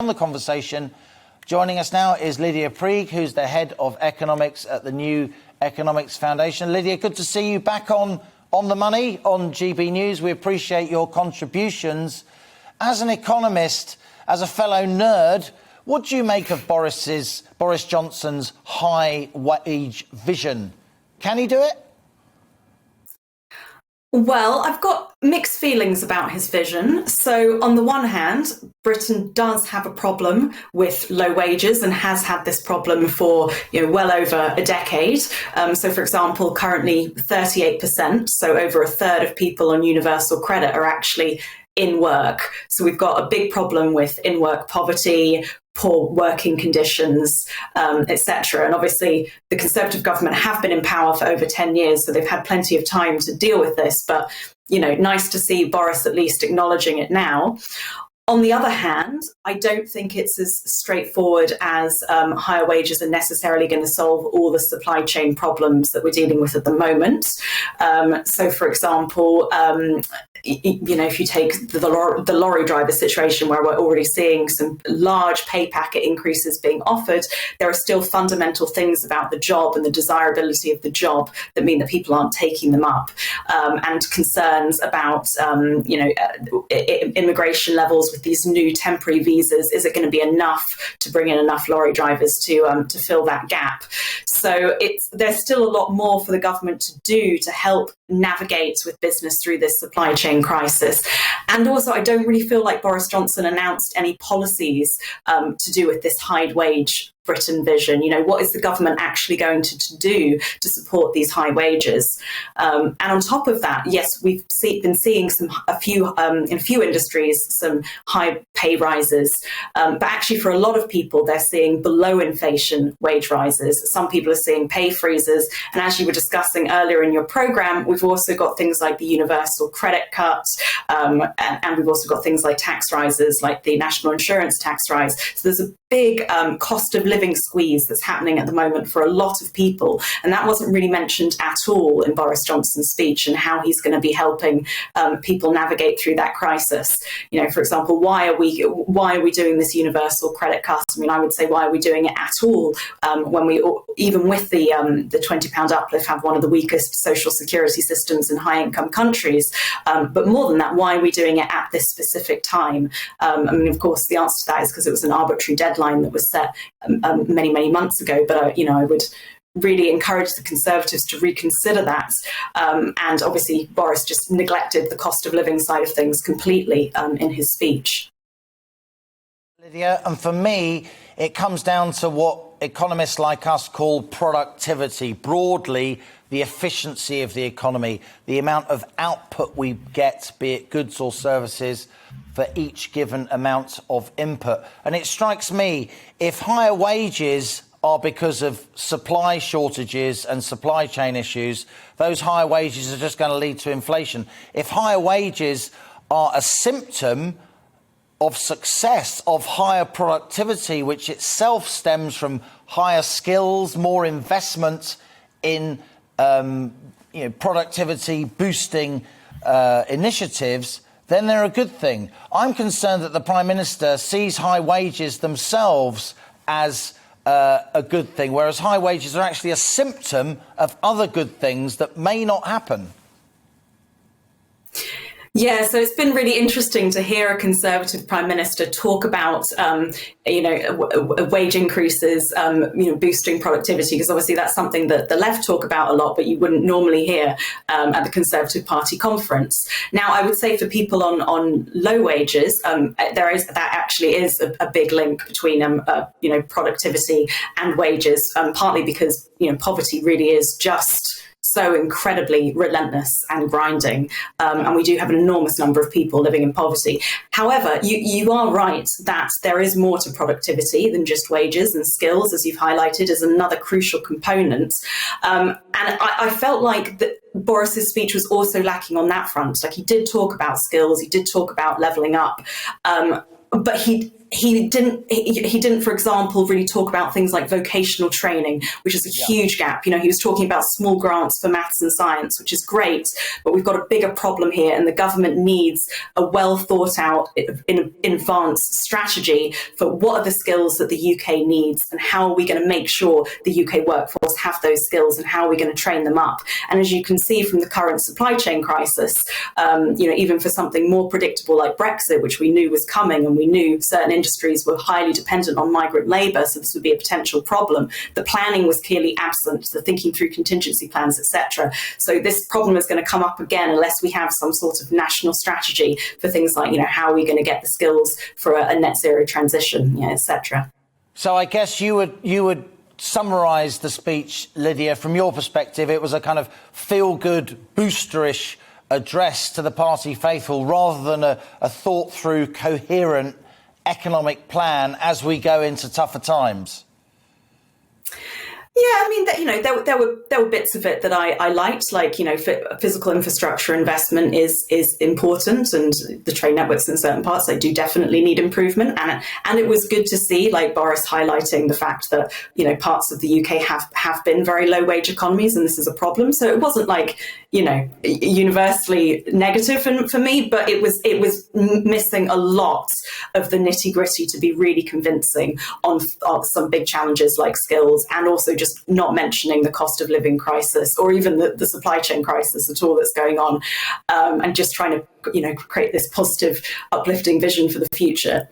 On the conversation, joining us now is Lydia Prieg, who's the head of economics at the New Economics Foundation. Lydia, good to see you back on the money on GBNews. We appreciate your contributions. As an economist, as a fellow nerd, what do you make of Boris Johnson's high wage vision? Can he do it? Well, I've got mixed feelings about his vision. So on the one hand, Britain does have a problem with low wages and has had this problem for well over a decade. So, for example, currently 38%, so over a third of people on universal credit are actually in work. So we've got a big problem with in-work poverty, poor working conditions, etc. And obviously the Conservative government have been in power for over 10 years, so they've had plenty of time to deal with this. But, nice to see Boris at least acknowledging it now. On the other hand, I don't think it's as straightforward as higher wages are necessarily going to solve all the supply chain problems that we're dealing with at the moment. So, for example, if you take the lorry driver situation where we're already seeing some large pay packet increases being offered, there are still fundamental things about the job and the desirability of the job that mean that people aren't taking them up, and concerns about immigration levels with these new temporary visas. Is it going to be enough to bring in enough lorry drivers to fill that gap? So there's still a lot more for the government to do to help navigate with business through this supply chain crisis. And also, I don't really feel like Boris Johnson announced any policies to do with this high wage Britain vision. What is the government actually going to do to support these high wages? And on top of that, yes, we've been seeing in a few industries some high pay rises, but actually for a lot of people, they're seeing below inflation wage rises. Some people are seeing pay freezes, and as you were discussing earlier in your programme, we've also got things like the universal credit cut, and we've also got things like tax rises, like the national insurance tax rise. So there's a big cost of living squeeze that's happening at the moment for a lot of people, and that wasn't really mentioned at all in Boris Johnson's speech and how he's going to be helping people navigate through that crisis. For example, why are we doing this universal credit cut? I would say, why are we doing it at all when we, even with the £20 uplift, have one of the weakest social security systems in high income countries? But more than that, why are we doing it at this specific time? Of course, the answer to that is because it was an arbitrary deadline that was set many, many months ago. But I would really encourage the Conservatives to reconsider that. And obviously, Boris just neglected the cost of living side of things completely in his speech. Lydia, and for me, it comes down to what economists like us call productivity. Broadly, the efficiency of the economy, the amount of output we get, be it goods or services, for each given amount of input. And it strikes me, if higher wages are because of supply shortages and supply chain issues, those higher wages are just going to lead to inflation. If higher wages are a symptom of success, of higher productivity, which itself stems from higher skills, more investment in productivity boosting initiatives, then they're a good thing. I'm concerned that the Prime Minister sees high wages themselves as a good thing, whereas high wages are actually a symptom of other good things that may not happen. Yeah, so it's been really interesting to hear a Conservative Prime Minister talk about, wage increases, boosting productivity, because obviously that's something that the left talk about a lot, but you wouldn't normally hear at the Conservative Party conference. Now, I would say for people on low wages, that actually is a big link between, productivity and wages, partly because, poverty really is just so incredibly relentless and grinding, and we do have an enormous number of people living in poverty. However, you are right that there is more to productivity than just wages, and skills, as you've highlighted, is another crucial component. And I felt like that Boris's speech was also lacking on that front. Like, he did talk about skills, he did talk about levelling up, but he he didn't, for example, really talk about things like vocational training, which is a huge gap. You know, he was talking about small grants for maths and science, which is great, but we've got a bigger problem here, and the government needs a well thought out, in advanced strategy for what are the skills that the UK needs, and how are we going to make sure the UK workforce have those skills, and how are we going to train them up. And as you can see from the current supply chain crisis, you know, even for something more predictable like Brexit, which we knew was coming, and we knew certain industries were highly dependent on migrant labour, so this would be a potential problem. The planning was clearly absent, the thinking through contingency plans, etc. So this problem is going to come up again unless we have some sort of national strategy for things like, you know, how are we going to get the skills for a net zero transition, you know, etc. So I guess you would summarise the speech, Lydia, from your perspective. It was a kind of feel-good, boosterish address to the party faithful rather than a thought-through, coherent economic plan as we go into tougher times. Yeah, I mean, you know, there were bits of it that I liked, like, you know, physical infrastructure investment is important, and the train networks in certain parts, they do definitely need improvement. And it was good to see, like, Boris highlighting the fact that, you know, parts of the UK have been very low wage economies, and this is a problem. So it wasn't like, you know, universally negative for me, but it was missing a lot of the nitty gritty to be really convincing on some big challenges like skills, and also just not mentioning the cost of living crisis, or even the supply chain crisis at all that's going on, and just trying to, you know, create this positive, uplifting vision for the future.